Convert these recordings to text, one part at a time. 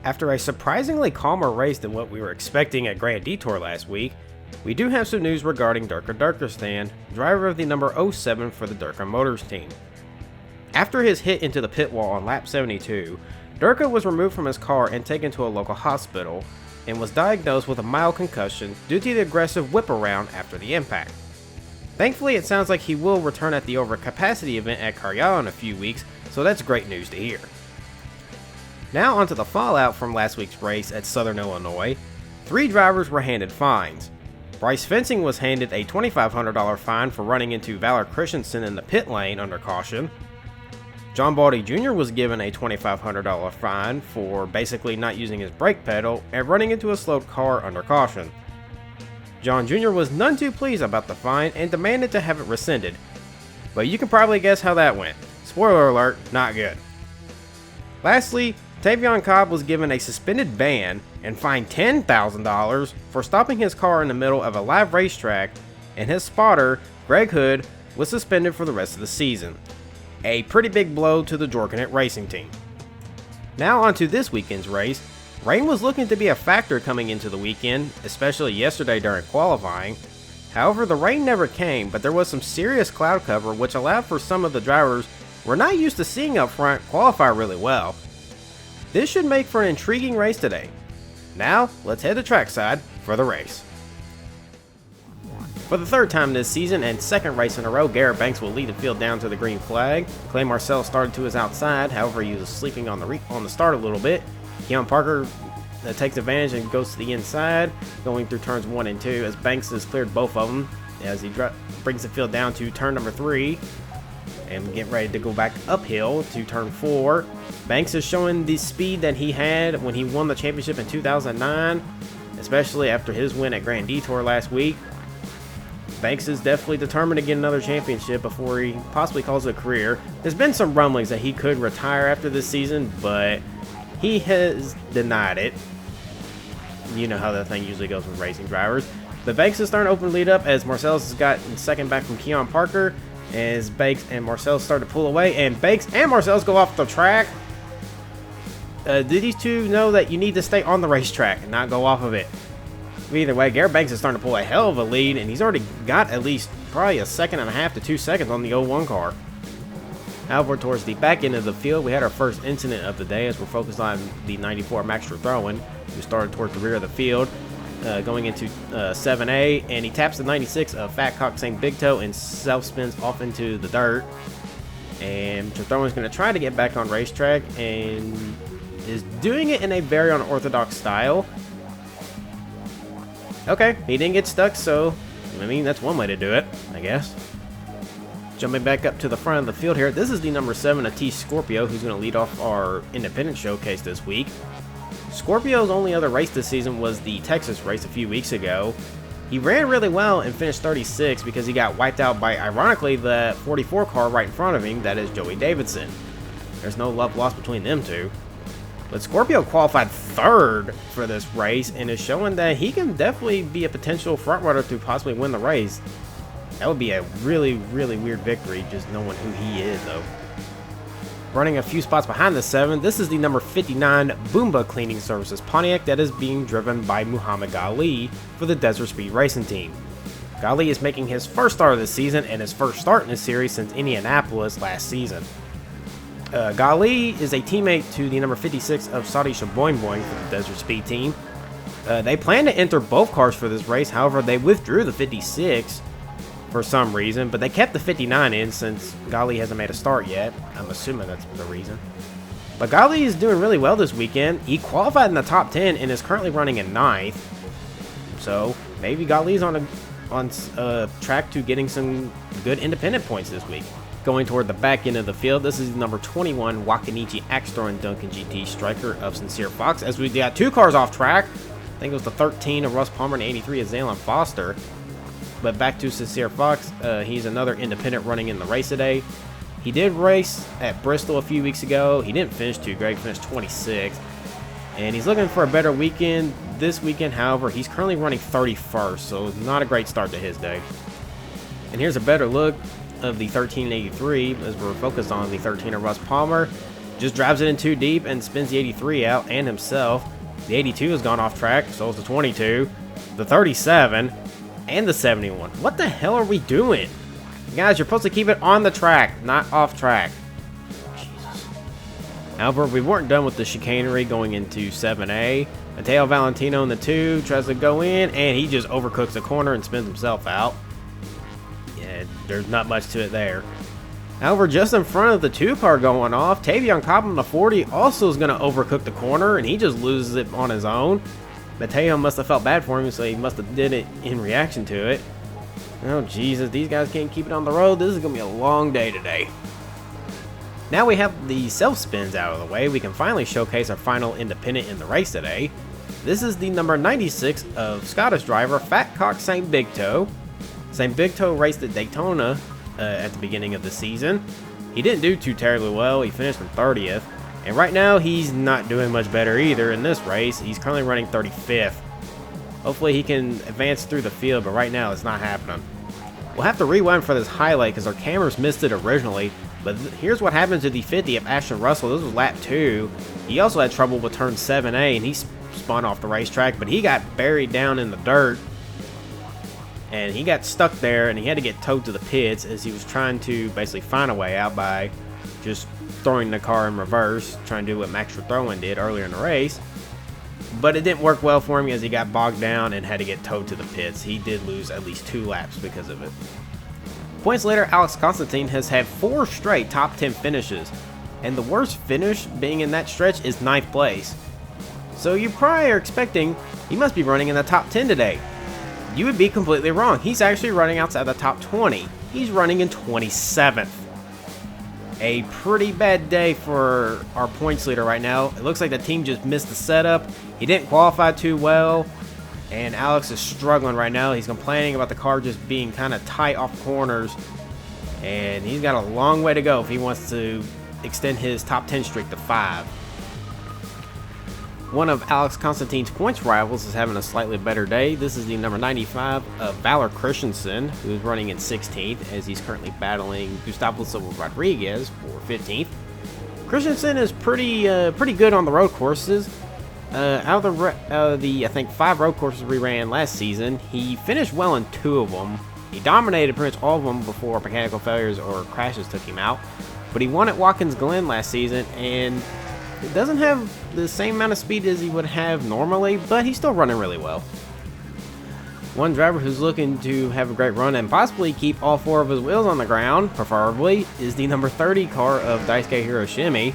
After a surprisingly calmer race than what we were expecting at Grand Detour last week, we do have some news regarding Durka Durkistan, driver of the number 07 for the Durka Motors team. After his hit into the pit wall on lap 72, Durka was removed from his car and taken to a local hospital, and was diagnosed with a mild concussion due to the aggressive whip around after the impact. Thankfully, it sounds like he will return at the overcapacity event at Carrial in a few weeks, so that's great news to hear. Now onto the fallout from last week's race at Southern Illinois. 3 drivers were handed fines. Bryce Fencing was handed a $2,500 fine for running into Valor Christensen in the pit lane under caution. John Baldy Jr. was given a $2,500 fine for basically not using his brake pedal and running into a slowed car under caution. John Jr. was none too pleased about the fine and demanded to have it rescinded. But you can probably guess how that went. Spoiler alert, not good. Lastly, Tavion Cobb was given a suspended ban and fined $10,000 for stopping his car in the middle of a live racetrack, and his spotter, Greg Hood, was suspended for the rest of the season. A pretty big blow to the Jorgenet Racing team. Now onto this weekend's race. Rain was looking to be a factor coming into the weekend, especially yesterday during qualifying. However, the rain never came, but there was some serious cloud cover which allowed for some of the drivers we're not used to seeing up front qualify really well. This should make for an intriguing race today. Now, let's head to trackside for the race. For the 3rd time this season and 2nd race in a row, Garrett Banks will lead the field down to the green flag. Clay Marcel started to his outside, however he was sleeping on the start a little bit. Keon Parker takes advantage and goes to the inside, going through turns 1 and 2 as Banks has cleared both of them as he brings the field down to turn number 3 and getting ready to go back uphill to turn 4. Banks is showing the speed that he had when he won the championship in 2009, especially after his win at Grand Detour last week. Banks is definitely determined to get another championship before he possibly calls it a career. There's been some rumblings that he could retire after this season, but he has denied it. You know how that thing usually goes with racing drivers. But Banks is starting to open lead up as Marcellus has gotten second back from Keon Parker. As Banks and Marcellus start to pull away, and Banks and Marcellus go off the track. Do these two know that you need to stay on the racetrack and not go off of it? Either way, Garrett Banks is starting to pull a hell of a lead, and he's already got at least probably 1.5 seconds to 2 seconds on the 01 car. However, towards the back end of the field, we had our first incident of the day as we're focused on the 94 Max Throwin, who started towards the rear of the field, going into 7A, and he taps the 96 of Fat Cock St. Big Toe and self-spins off into the dirt. And Throwin's going to try to get back on racetrack and is doing it in a very unorthodox style. Okay, he didn't get stuck, so I mean, that's one way to do it, I guess. Jumping back up to the front of the field here, this is the number 7 of T Scorpio, who's going to lead off our independent showcase this week. Scorpio's only other race this season was the Texas race a few weeks ago. He ran really well and finished 36 because he got wiped out by, ironically, the 44 car right in front of him, that is Joey Davidson. There's no love lost between them two. But Scorpio qualified 3rd for this race and is showing that he can definitely be a potential frontrunner to possibly win the race. That would be a really, really weird victory, just knowing who he is, though. Running a few spots behind the 7, this is the number 59 Boomba Cleaning Services Pontiac that is being driven by Muhammad Ghali for the Desert Speed Racing team. Ghali is making his first start of the season and his first start in the series since Indianapolis last season. Ghali is a teammate to the number 56 of Saudi Shaboing Boing for the Desert Speed team. They plan to enter both cars for this race, however they withdrew the 56 for some reason, but they kept the 59 in since Ghali hasn't made a start yet. I'm assuming that's the reason. But Ghali is doing really well this weekend. He qualified in the top 10 and is currently running in 9th. So maybe Ghali's on track to getting some good independent points this week. Going toward the back end of the field, this is the number 21 Wakanichi Axtor and Duncan GT Striker of Sincere Fox, as we got 2 cars off track. I think it was the 13 of Russ Palmer and the 83 of Zalon Foster. But back to Sincere Fox, he's another independent running in the race today. He did race at Bristol a few weeks ago. He didn't finish too great, finished 26th. And he's looking for a better weekend this weekend. However, he's currently running 31st, so not a great start to his day. And here's a better look of the 1383 as we're focused on the 13 of Russ Palmer. Just drives it in too deep and spins the 83 out and himself. The 82 has gone off track, so is the 22, the 37, and the 71. What the hell are we doing? Guys, you're supposed to keep it on the track, not off track. Jesus. However, we weren't done with the chicanery going into 7A. Matteo Valentino in the 2 tries to go in, and he just overcooks the corner and spins himself out. Yeah, there's not much to it there. However, just in front of the 2 car going off, Tavion Cobb in the 40 also is going to overcook the corner, and he just loses it on his own. Matteo must have felt bad for him, so he must have did it in reaction to it. Oh, Jesus, these guys can't keep it on the road. This is going to be a long day today. Now we have the self-spins out of the way, we can finally showcase our final independent in the race today. This is the number 96 of Scottish driver Fat Cock St. Big Toe. St. Big Toe raced at Daytona at the beginning of the season. He didn't do too terribly well. He finished in 30th. And right now, he's not doing much better either in this race. He's currently running 35th. Hopefully he can advance through the field, but right now it's not happening. We'll have to rewind for this highlight because our cameras missed it originally. But here's what happened to the 50 of Ashton Russell. This was lap 2. He also had trouble with turn 7A, and he spun off the racetrack, but he got buried down in the dirt. And he got stuck there, and he had to get towed to the pits as he was trying to basically find a way out by just throwing the car in reverse, trying to do what Max Verstappen did earlier in the race. But it didn't work well for him as he got bogged down and had to get towed to the pits. He did lose at least 2 laps because of it. Points later, Alex Constantine has had 4 straight top 10 finishes, and the worst finish being in that stretch is 9th place. So you probably are expecting he must be running in the top 10 today. You would be completely wrong. He's actually running outside the top 20. He's running in 27th. A pretty bad day for our points leader right now. It looks like the team just missed the setup. He didn't qualify too well, and Alex is struggling right now. He's complaining about the car just being kind of tight off corners, and he's got a long way to go if he wants to extend his top 10 streak to 5. One of Alex Constantine's points rivals is having a slightly better day. This is the number 95 of Valor Christensen, who's running in 16th as he's currently battling Gustavo Silva Rodriguez for 15th. Christensen is pretty good on the road courses. Out of the I think 5 road courses we ran last season, he finished well in 2 of them. He dominated pretty much all of them before mechanical failures or crashes took him out. But he won at Watkins Glen last season, and it doesn't have the same amount of speed as he would have normally, but he's still running really well. One driver who's looking to have a great run and possibly keep all 4 of his wheels on the ground, preferably, is the number 30 car of Daisuke Hiroshimi.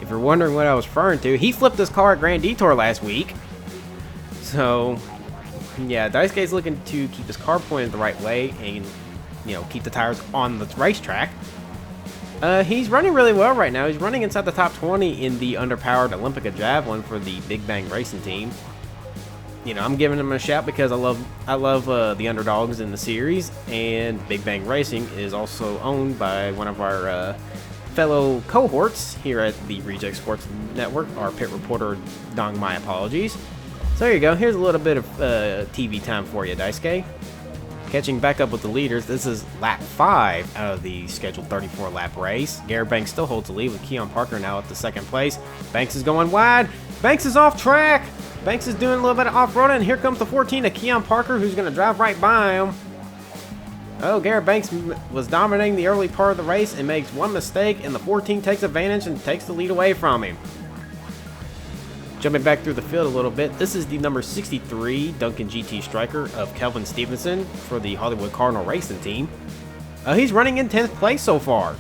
If you're wondering what I was referring to, he flipped his car at Grand Detour last week. So, yeah, Daisuke's looking to keep his car pointed the right way and, keep the tires on the racetrack. He's running really well right now. He's running inside the top 20 in the underpowered Olympica Javelin for the Big Bang Racing team. I'm giving him a shout because I love the underdogs in the series, and Big Bang Racing is also owned by one of our fellow cohorts here at the Reject Sports Network, our pit reporter, Dong my apologies. So here you go. Here's a little bit of TV time for you, Daisuke. Catching back up with the leaders, this is lap 5 out of the scheduled 34-lap race. Garrett Banks still holds the lead with Keon Parker now at the 2nd place. Banks is going wide. Banks is off track. Banks is doing a little bit of off-roading, and here comes the 14 of Keon Parker, who's going to drive right by him. Oh, Garrett Banks was dominating the early part of the race and makes one mistake, and the 14 takes advantage and takes the lead away from him. Jumping back through the field a little bit, this is the number 63 Duncan GT Striker of Kelvin Stevenson for the Hollywood Cardinal Racing team. He's running in 10th place so far.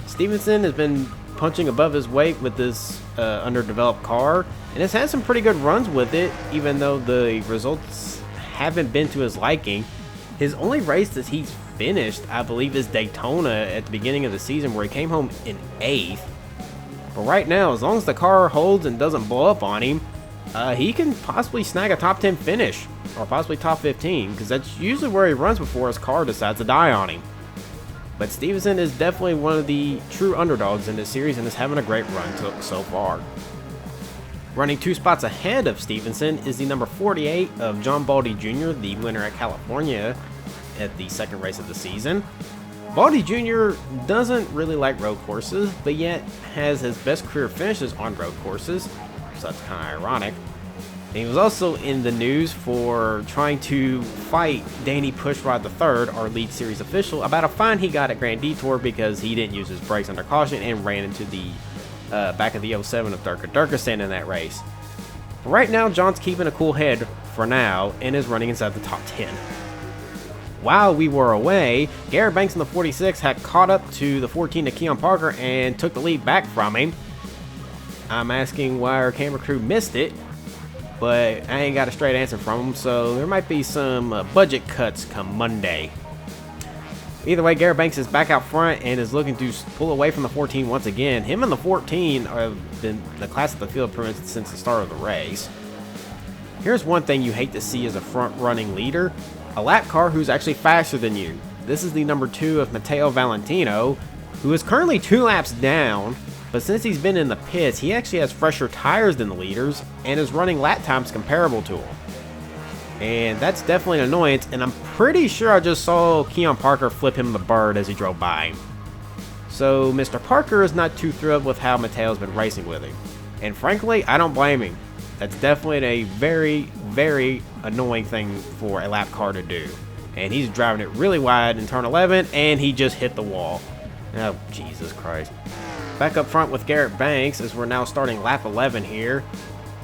Stevenson has been punching above his weight with this underdeveloped car, and has had some pretty good runs with it, even though the results haven't been to his liking. His only race that he's finished, I believe, is Daytona at the beginning of the season, where he came home in 8th. But right now, as long as the car holds and doesn't blow up on him, he can possibly snag a top 10 finish, or possibly top 15, because that's usually where he runs before his car decides to die on him. But Stevenson is definitely one of the true underdogs in this series and is having a great run so far. Running 2 spots ahead of Stevenson is the number 48 of John Baldy Jr., the winner at California at the 2nd race of the season. Baldy Jr. doesn't really like road courses, but yet has his best career finishes on road courses, so that's kind of ironic. And he was also in the news for trying to fight Danny Pushrod III, our Elite Series official, about a fine he got at Grand Detour because he didn't use his brakes under caution and ran into the back of the 07 of Durka Durkistan in that race. But right now, John's keeping a cool head for now and is running inside the top 10. While we were away, Garrett Banks in the 46 had caught up to the 14 to Keon Parker and took the lead back from him. I'm asking why our camera crew missed it, but I ain't got a straight answer from him, so there might be some budget cuts come Monday. Either way, Garrett Banks is back out front and is looking to pull away from the 14 once again. Him and the 14 have been the class of the field pretty much since the start of the race. Here's one thing you hate to see as a front-running leader: a lap car who's actually faster than you. This is the number 2 of Matteo Valentino, who is currently 2 laps down, but since he's been in the pits, he actually has fresher tires than the leaders and is running lap times comparable to him. And that's definitely an annoyance, and I'm pretty sure I just saw Keon Parker flip him the bird as he drove by him. So Mr. Parker is not too thrilled with how Matteo's been racing with him. And frankly, I don't blame him. That's definitely a very, very annoying thing for a lap car to do. And he's driving it really wide in turn 11, and he just hit the wall. Oh, Jesus Christ. Back up front with Garrett Banks as we're now starting lap 11 here.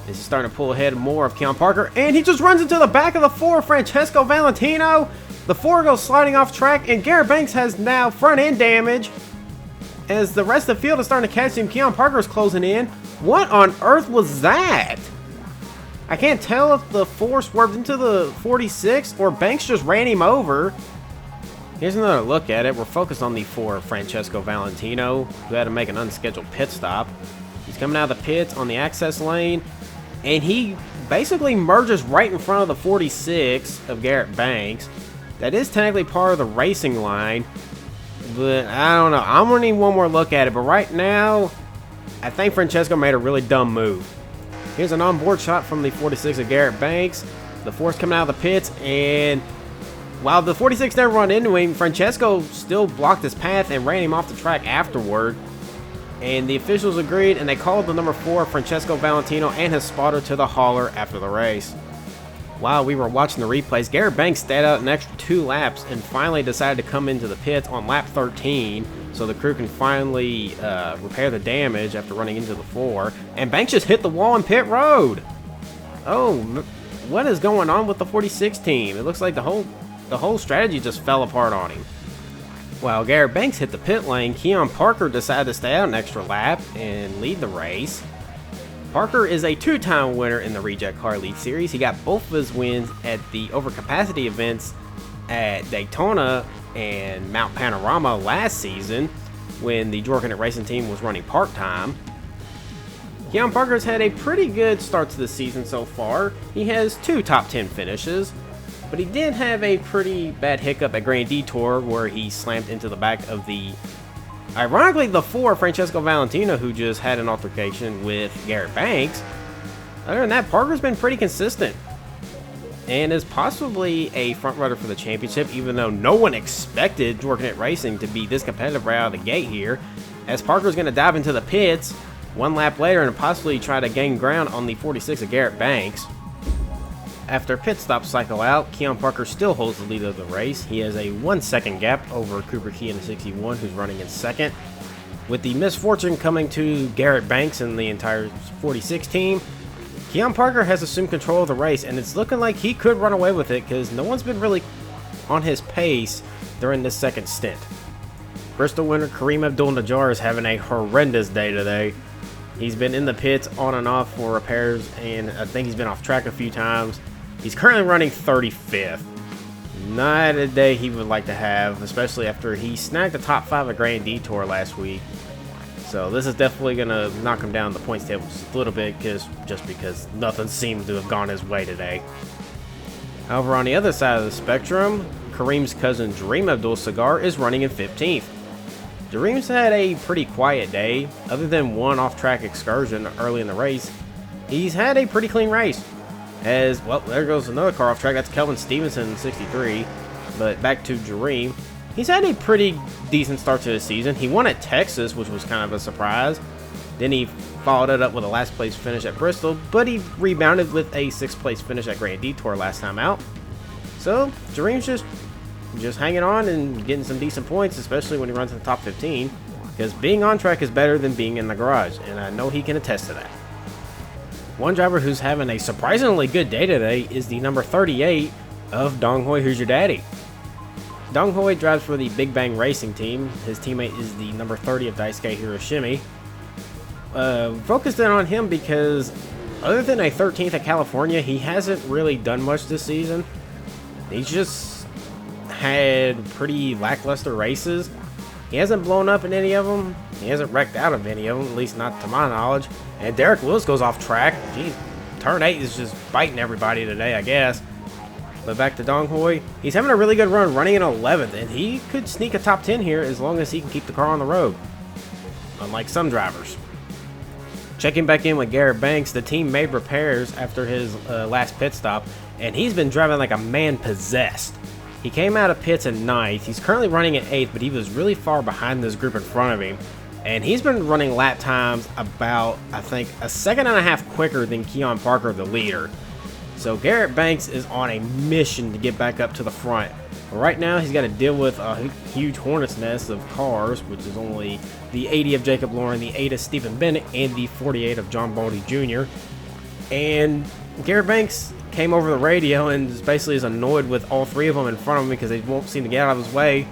He's starting to pull ahead more of Keon Parker, and he just runs into the back of the 4, Francesco Valentino. The 4 goes sliding off track, and Garrett Banks has now front end damage. As the rest of the field is starting to catch him, Keon Parker is closing in. What on earth was that? I can't tell if the 4 swerved into the 46 or Banks just ran him over. Here's another look at it. We're focused on the 4, Francesco Valentino, who had to make an unscheduled pit stop. He's coming out of the pits on the access lane, and he basically merges right in front of the 46 of Garrett Banks. That is technically part of the racing line, but I don't know. I'm going to need one more look at it, but right now, I think Francesco made a really dumb move. Here's an onboard shot from the 46 of Garrett Banks. The 4's coming out of the pits, and while the 46 never run into him, Francesco still blocked his path and ran him off the track afterward. And the officials agreed, and they called the number 4, Francesco Valentino, and his spotter to the hauler after the race. While we were watching the replays, Garrett Banks stayed out an extra 2 laps and finally decided to come into the pits on lap 13 so the crew can finally repair the damage after running into the 4. And Banks just hit the wall in pit road. Oh, what is going on with the 46 team? It looks like the whole strategy just fell apart on him. While Garrett Banks hit the pit lane, Keon Parker decided to stay out an extra lap and lead the race. Parker is a 2-time winner in the Rejectcar Elite Series. He got both of his wins at the overcapacity events at Daytona and Mount Panorama last season when the Jorkanet Racing team was running part-time. Keon Parker's had a pretty good start to the season so far. He has 2 top 10 finishes. But he did have a pretty bad hiccup at Grand Detour where he slammed into the back of ironically, the 4, Francesco Valentino, who just had an altercation with Garrett Banks. Other than that, Parker's been pretty consistent and is possibly a front-runner for the championship, even though no one expected Jorkanet Racing to be this competitive right out of the gate here, as Parker's going to dive into the pits 1 lap later and possibly try to gain ground on the 46 of Garrett Banks. After pit stop cycle out, Keon Parker still holds the lead of the race. He has a 1-second gap over Cooper Key in the 61, who's running in second. With the misfortune coming to Garrett Banks and the entire 46 team, Keon Parker has assumed control of the race, and it's looking like he could run away with it because no one's been really on his pace during this second stint. Bristol winner Kareem Abdul-Najjar is having a horrendous day today. He's been in the pits on and off for repairs, and I think he's been off track a few times. He's currently running 35th. Not a day he would like to have, especially after he snagged the top 5 at Grand Detour last week. So this is definitely going to knock him down the points table just a little bit, just because nothing seems to have gone his way today. However, on the other side of the spectrum, Kareem's cousin Dream Abdul-Sagar is running in 15th. Dream's had a pretty quiet day. Other than 1 off-track excursion early in the race, he's had a pretty clean race. Well, there goes another car off track. That's Kelvin Stevenson in 63. But back to Dream. he's had a pretty decent start to the season. He won at Texas, which was kind of a surprise. Then he followed it up with a last place finish at Bristol, but he rebounded with a 6th place finish at Grand Detour last time out. So Jareem's just hanging on and getting some decent points, especially when he runs in the top 15, because being on track is better than being in the garage, and I know he can attest to that. One driver who's having a surprisingly good day today is the number 38 of Dong Hoi, Who's Your Daddy. Dong Hoi drives for the Big Bang Racing team. His teammate is the number 30 of Daisuke Hiroshimi. Focused in on him because other than a 13th at California, he hasn't really done much this season. He's just had pretty lackluster races. He hasn't blown up in any of them. He hasn't wrecked out of any of them, at least not to my knowledge. And Derek Lewis goes off track. Geez, turn 8 is just biting everybody today, I guess. But back to Dong Hoi. He's having a really good run, running in 11th, and he could sneak a top 10 here as long as he can keep the car on the road, unlike some drivers. Checking back in with Garrett Banks, the team made repairs after his last pit stop, and he's been driving like a man possessed. He came out of pits in 9th. He's currently running at 8th, but he was really far behind this group in front of him. And he's been running lap times about, I think, a 1.5 seconds quicker than Keon Parker, the leader. So Garrett Banks is on a mission to get back up to the front. But right now, he's got to deal with a huge hornet's nest of cars, which is only the 80 of Jacob Lauren, the 8 of Stephen Bennett, and the 48 of John Baldy Jr. And Garrett Banks came over the radio and basically is annoyed with all 3 of them in front of him because they won't seem to get out of his way.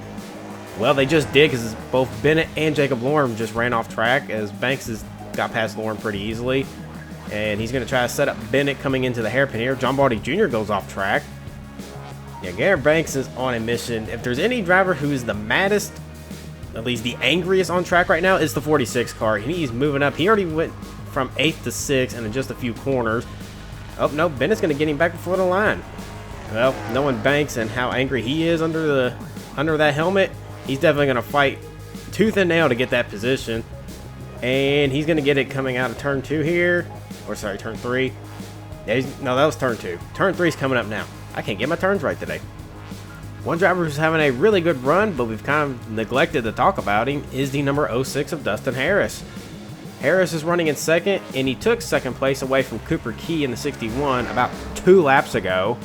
Well, they just did, because both Bennett and Jacob Lauren just ran off track, as Banks has got past Lauren pretty easily. And he's going to try to set up Bennett coming into the hairpin here. John Baldy Jr. goes off track. Yeah, Garrett Banks is on a mission. If there's any driver who is the maddest, at least the angriest on track right now, it's the 46 car. He's moving up. He already went from 8th to 6th and in just a few corners. Oh, no, Bennett's going to get him back before the line. Well, knowing Banks and how angry he is under that helmet, he's definitely going to fight tooth and nail to get that position. And he's going to get it coming out of turn 2 here. Or sorry, turn 3. Yeah, no, that was turn 2. Turn 3 is coming up now. I can't get my turns right today. One driver who's having a really good run, but we've kind of neglected to talk about him, is the number 06 of Dustin Harris. Harris is running in 2nd, and he took 2nd place away from Cooper Key in the 61 about 2 laps ago.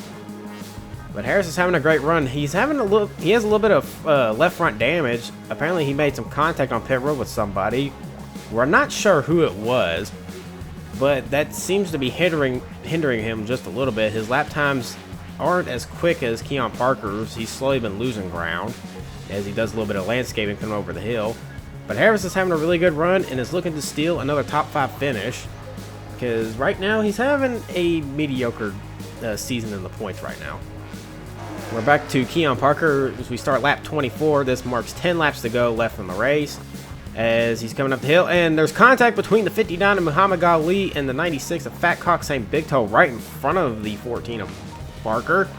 But Harris is having a great run. He has a little bit of left front damage. Apparently he made some contact on pit road with somebody. We're not sure who it was, but that seems to be hindering him just a little bit. His lap times aren't as quick as Keon Parker's. He's slowly been losing ground as he does a little bit of landscaping coming over the hill. But Harris is having a really good run and is looking to steal another top 5 finish, because right now he's having a mediocre season in the points right now. We're back to Keon Parker as we start lap 24. This marks 10 laps to go left in the race as he's coming up the hill, and there's contact between the 59 of Muhammad Ali and the 96 of Fat Cock St. Big Toe right in front of the 14 of Parker.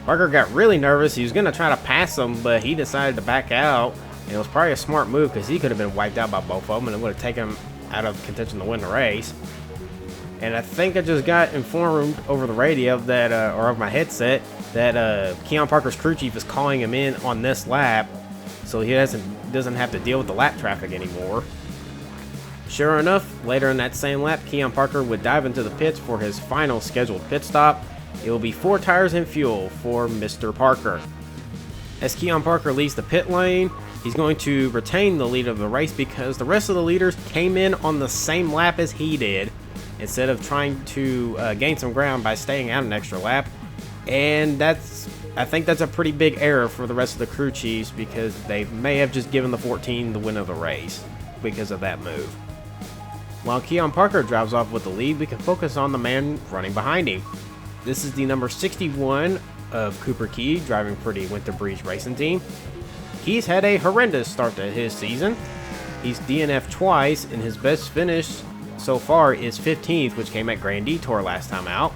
Parker got really nervous. He was going to try to pass him, but he decided to back out. And it was probably a smart move, because he could have been wiped out by both of them, and it would have taken him out of contention to win the race. And I think I just got informed over the radio that, or over my headset, that Keon Parker's crew chief is calling him in on this lap, so he doesn't have to deal with the lap traffic anymore. Sure enough, later in that same lap, Keon Parker would dive into the pits for his final scheduled pit stop. It will be 4 tires and fuel for Mr. Parker. As Keon Parker leaves the pit lane, he's going to retain the lead of the race because the rest of the leaders came in on the same lap as he did, instead of trying to gain some ground by staying out an extra lap. And I think that's a pretty big error for the rest of the crew chiefs, because they may have just given the 14 the win of the race because of that move. While Keon Parker drives off with the lead, we can focus on the man running behind him. This is the number 61 of Cooper Key, driving for the Winter Breeze Racing Team. Key's had a horrendous start to his season. He's DNF'd twice, and his best finish so far is 15th, which came at Grand Detour last time out.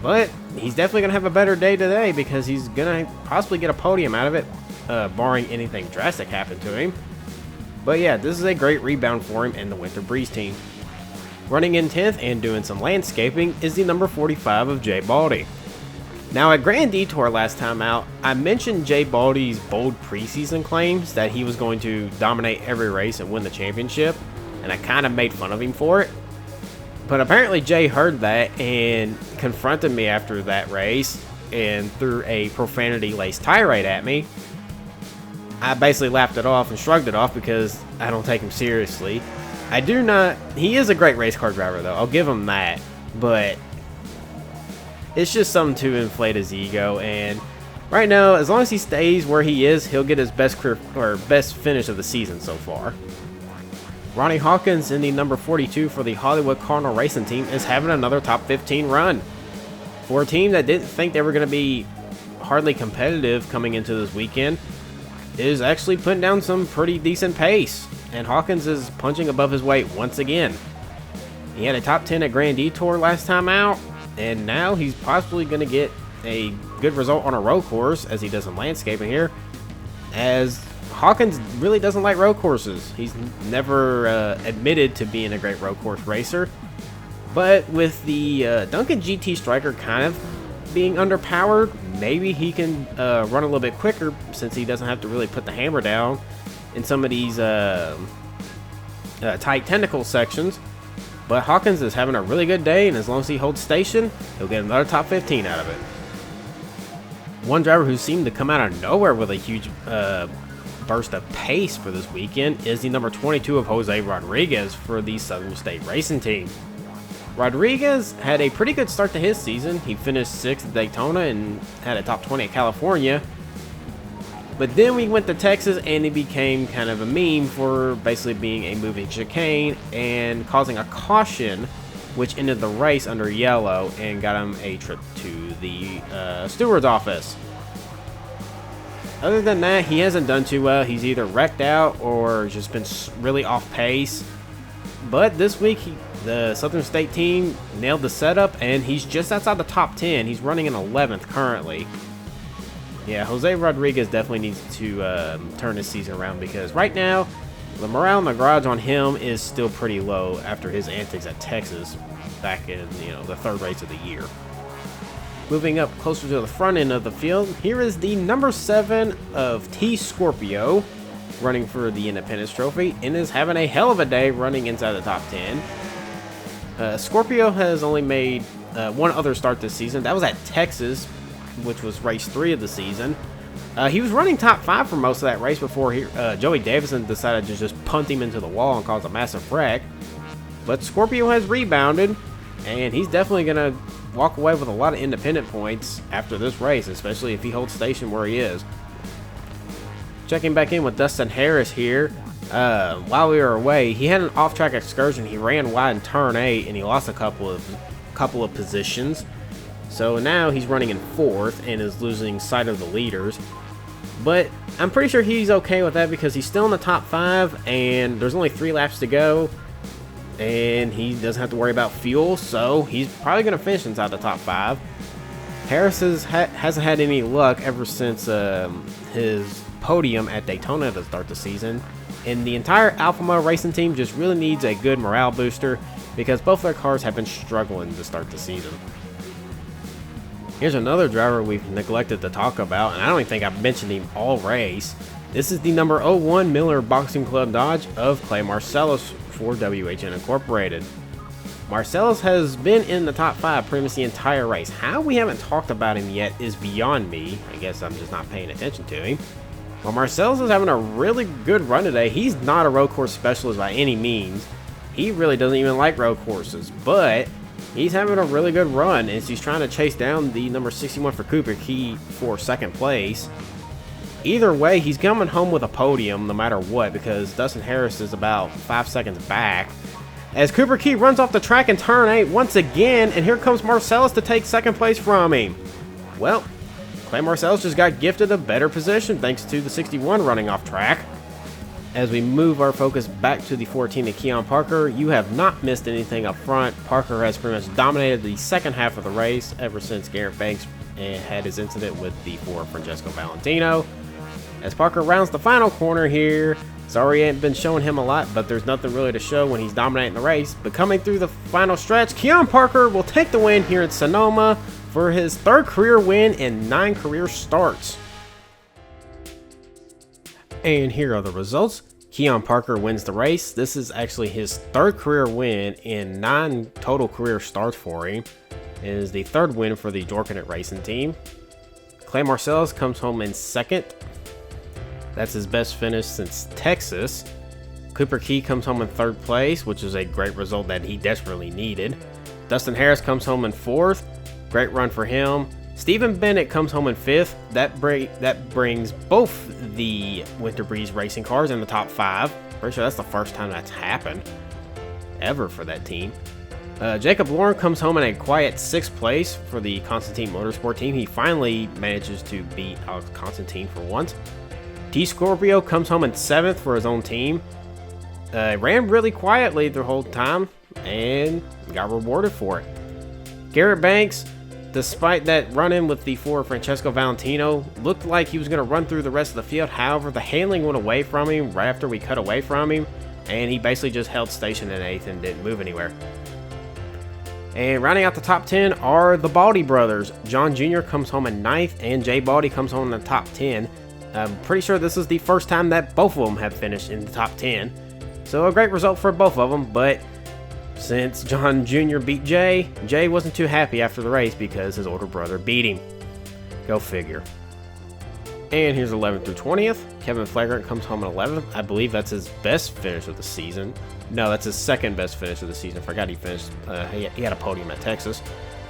But he's definitely going to have a better day today, because he's going to possibly get a podium out of it, barring anything drastic happen to him. But yeah, this is a great rebound for him and the Winter Breeze team. Running in 10th and doing some landscaping is the number 45 of Jay Baldy. Now at Grand Detour last time out, I mentioned Jay Baldy's bold preseason claims that he was going to dominate every race and win the championship, and I kind of made fun of him for it. But apparently Jay heard that and confronted me after that race and threw a profanity-laced tirade at me. I basically laughed it off and shrugged it off because I don't take him seriously. He is a great race car driver though, I'll give him that, but it's just something to inflate his ego, and right now, as long as he stays where he is, he'll get his best career or best finish of the season so far. Ronnie Hawkins in the number 42 for the Hollywood Cardinal Racing Team is having another top 15 run. For a team that didn't think they were going to be hardly competitive coming into this weekend, is actually putting down some pretty decent pace, and Hawkins is punching above his weight once again. He had a top 10 at Grand Detour last time out, and now he's possibly going to get a good result on a road course, as he does in landscaping here, as Hawkins really doesn't like road courses. He's never admitted to being a great road course racer, but with the Duncan GT Striker kind of being underpowered, maybe he can run a little bit quicker since he doesn't have to really put the hammer down in some of these tight technical sections. But Hawkins is having a really good day, and as long as he holds station, he'll get another top 15 out of it. One driver who seemed to come out of nowhere with a huge burst of pace for this weekend is the number 22 of Jose Rodriguez for the Southern State Racing Team. Rodriguez had a pretty good start to his season. He finished 6th at Daytona and had a top 20 at California. But then we went to Texas, and he became kind of a meme for basically being a moving chicane and causing a caution, which ended the race under yellow and got him a trip to the steward's office. Other than that, he hasn't done too well. He's either wrecked out or just been really off pace. But this week, the Southern State team nailed the setup, and he's just outside the top 10. He's running in 11th currently. Yeah, Jose Rodriguez definitely needs to turn his season around, because right now, the morale in the garage on him is still pretty low after his antics at Texas back in, the 3rd race of the year. Moving up closer to the front end of the field, here is the number 7 of T Scorpio, running for the Independence Trophy, and is having a hell of a day running inside the top 10. Scorpio has only made one other start this season. That was at Texas, which was race 3 of the season. He was running top 5 for most of that race before Joey Davison decided to just punt him into the wall and cause a massive wreck. But Scorpio has rebounded, and he's definitely going to walk away with a lot of independent points after this race, especially if he holds station where he is. Checking back in with Dustin Harris here. While we were away, he had an off-track excursion. He ran wide in turn 8, and he lost a couple of positions. So now he's running in 4th and is losing sight of the leaders. But I'm pretty sure he's okay with that, because he's still in the top 5 and there's only 3 laps to go. And he doesn't have to worry about fuel, so he's probably going to finish inside the top 5. Harris hasn't had any luck ever since his podium at Daytona to start the season. And the entire Alpha Male Racing Team just really needs a good morale booster, because both their cars have been struggling to start the season. Here's another driver we've neglected to talk about, and I don't even think I've mentioned him all race. This is the number 01 Miller Boxing Club Dodge of Clay Marcellus for WHN Incorporated. Marcellus has been in the top 5 pretty much the entire race. How we haven't talked about him yet is beyond me. I guess I'm just not paying attention to him. Well, Marcellus is having a really good run today. He's not a road course specialist by any means. He really doesn't even like road courses, but he's having a really good run as he's trying to chase down the number 61 for Cooper Key for 2nd place. Either way, he's coming home with a podium no matter what, because Dustin Harris is about 5 seconds back. As Cooper Key runs off the track in turn 8 once again, and here comes Marcellus to take 2nd place from him. Well, Clay Marcellus just got gifted a better position thanks to the 61 running off track. As we move our focus back to the 14 of Keon Parker, you have not missed anything up front. Parker has pretty much dominated the second half of the race ever since Garrett Banks had his incident with the 4 Francesco Valentino. As Parker rounds the final corner here, sorry I ain't been showing him a lot, but there's nothing really to show when he's dominating the race. But coming through the final stretch, Keon Parker will take the win here at Sonoma for his 3rd career win in 9 career starts. And here are the results. Keon Parker wins the race. This is actually his 3rd career win in 9 total career starts for him. It is the 3rd win for the Dorkenet Racing team. Clay Marcellus comes home in 2nd. That's his best finish since Texas. Cooper Key comes home in 3rd place, which is a great result that he desperately needed. Dustin Harris comes home in 4th. Great run for him. Stephen Bennett comes home in 5th. That brings both the Winter Breeze racing cars in the top 5. Pretty sure that's the first time that's happened ever for that team. Jacob Lauren comes home in a quiet 6th place for the Constantine Motorsport team. He finally manages to beat Alex Constantine for once. T Scorpio comes home in 7th for his own team. Ran really quietly the whole time and got rewarded for it. Garrett Banks, despite that run-in with the Ford Francesco Valentino, looked like he was going to run through the rest of the field. However, the handling went away from him right after we cut away from him, and he basically just held station in 8th and didn't move anywhere. And rounding out the top 10 are the Baldy brothers. John Jr. comes home in 9th, and Jay Baldy comes home in the top 10. I'm pretty sure this is the first time that both of them have finished in the top 10. So a great result for both of them, but since John Jr. beat Jay, Jay wasn't too happy after the race because his older brother beat him. Go figure. And here's 11th through 20th. Kevin Flagrant comes home in 11th. I believe that's his best finish of the season. No, that's his 2nd best finish of the season. I forgot he finished. He had a podium at Texas.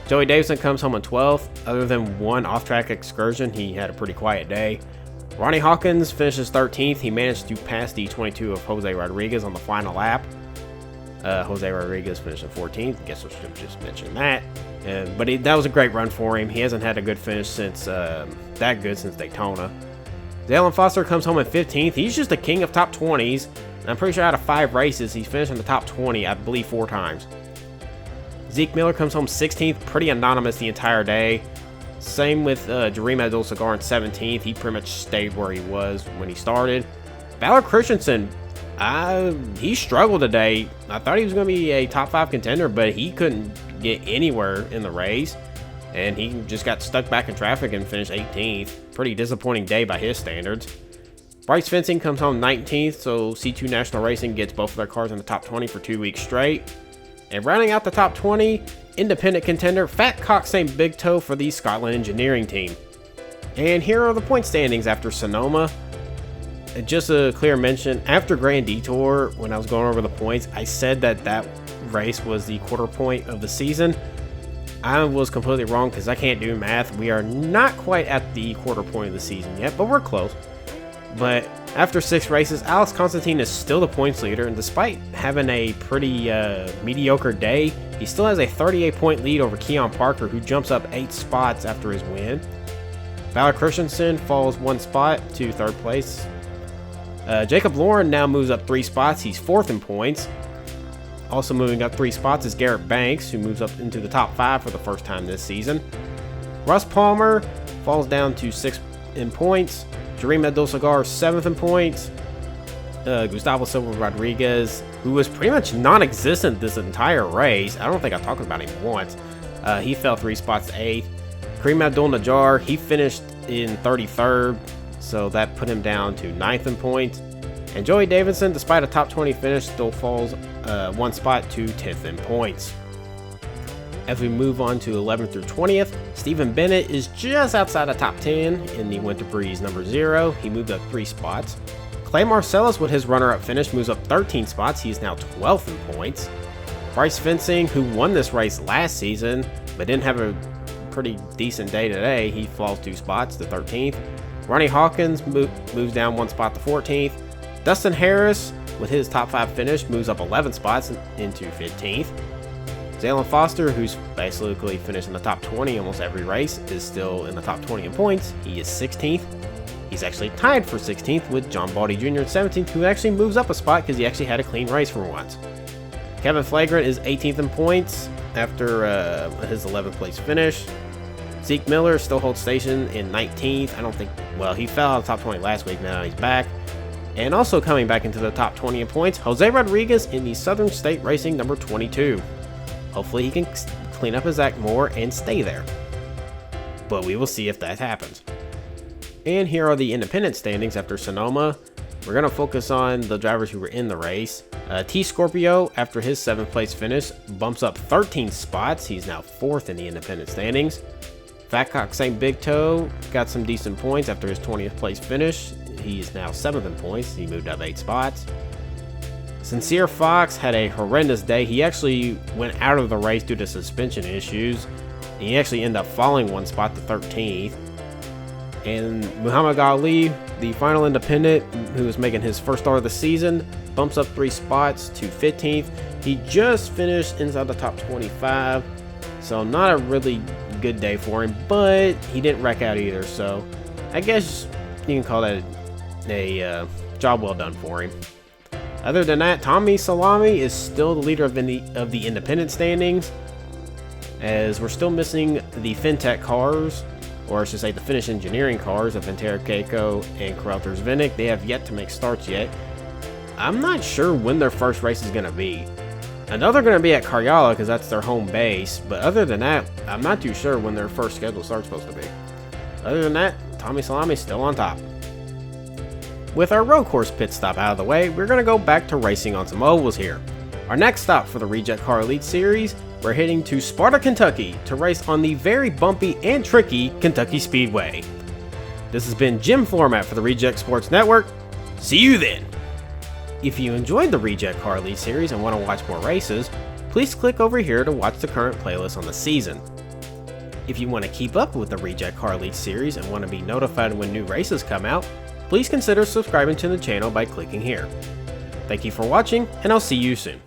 Joey Davidson comes home in 12th. Other than one off-track excursion, he had a pretty quiet day. Ronnie Hawkins finishes 13th. He managed to pass the 22 of Jose Rodriguez on the final lap. Jose Rodriguez finished in 14th. Guess I should have just mentioned that. But that was a great run for him. He hasn't had a good finish since since Daytona. Dalen Foster comes home in 15th. He's just the king of top 20s. And I'm pretty sure out of 5 races, he's finished in the top 20, I believe, 4 times. Zeke Miller comes home 16th. Pretty anonymous the entire day. Same with Jareem Abdul-Sagar in 17th. He pretty much stayed where he was when he started. Valor Christensen, he struggled today. I thought he was going to be a top 5 contender, but he couldn't get anywhere in the race. And he just got stuck back in traffic and finished 18th. Pretty disappointing day by his standards. Bryce Fencing comes home 19th, so C2 National Racing gets both of their cars in the top 20 for 2 weeks straight. And rounding out the top 20, independent contender Fat Cock St. Big Toe for the Scotland Engineering team. And here are the point standings after Sonoma. Just a clear mention, after Grand Detour, when I was going over the points, I said that race was the quarter point of the season. I was completely wrong because I can't do math. We are not quite at the quarter point of the season yet, but we're close. But after 6 races, Alex Constantine is still the points leader, and despite having a pretty mediocre day, he still has a 38-point lead over Keon Parker, who jumps up 8 spots after his win. Valor Christensen falls 1 spot to 3rd place. Jacob Lauren now moves up 3 spots. He's 4th in points. Also moving up 3 spots is Garrett Banks, who moves up into the top 5 for the first time this season. Russ Palmer falls down to 6th in points. Jareem Abdul-Sagar 7th in points. Gustavo Silva Rodriguez, who was pretty much non-existent this entire race. I don't think I talked about him once. He fell 3 spots to 8th. Kareem Abdul-Najjar, he finished in 33rd, so that put him down to 9th in points. And Joey Davidson, despite a top 20 finish, still falls 1 spot to 10th in points. As we move on to 11th through 20th, Stephen Bennett is just outside the top 10 in the Winter Breeze number 0. He moved up 3 spots. Clay Marcellus, with his runner-up finish, moves up 13 spots. He is now 12th in points. Bryce Fencing, who won this race last season, but didn't have a pretty decent day today, he falls 2 spots to 13th. Ronnie Hawkins moves down 1 spot to 14th. Dustin Harris, with his top 5 finish, moves up 11 spots into 15th. Zalen Foster, who's basically finished in the top 20 almost every race, is still in the top 20 in points. He is 16th. He's actually tied for 16th with John Baldy Jr. at 17th, who actually moves up a spot because he actually had a clean race for once. Kevin Flagrant is 18th in points after his 11th place finish. Zeke Miller still holds station in 19th. He fell out of the top 20 last week, now he's back. And also coming back into the top 20 in points, Jose Rodriguez in the Southern State Racing number 22. Hopefully he can clean up his act more and stay there. but we will see if that happens. And here are the independent standings after Sonoma. We're going to focus on the drivers who were in the race. T Scorpio, after his 7th place finish, bumps up 13 spots. He's now 4th in the independent standings. Fatcock St. Big Toe got some decent points after his 20th place finish. He's now 7th in points. He moved up 8 spots. Sincere Fox had a horrendous day. He actually went out of the race due to suspension issues. He actually ended up falling 1 spot to 13th. And Muhammad Ali, the final independent, who was making his first start of the season, bumps up 3 spots to 15th. He just finished inside the top 25, so not a really good day for him, but he didn't wreck out either, so I guess you can call that a job well done for him. Other than that, Tommy Salami is still the leader of the independent standings, as we're still missing the FinTech cars, or I should say the Finnish engineering cars of Ventera Keiko and Korelter Zvinik. They have yet to make starts yet. I'm not sure when their first race is going to be. I know they're going to be at Karjala because that's their home base, but other than that, I'm not too sure when their first scheduled start's supposed to be. Other than that, Tommy Salami is still on top. With our road course pit stop out of the way, we're going to go back to racing on some ovals here. Our next stop for the Rejectcar Elite Series, we're heading to Sparta, Kentucky to race on the very bumpy and tricky Kentucky Speedway. This has been Jim Format for the Reject Sports Network. See you then! If you enjoyed the Rejectcar Elite Series and want to watch more races, please click over here to watch the current playlist on the season. If you want to keep up with the Rejectcar Elite Series and want to be notified when new races come out, please consider subscribing to the channel by clicking here. Thank you for watching, and I'll see you soon.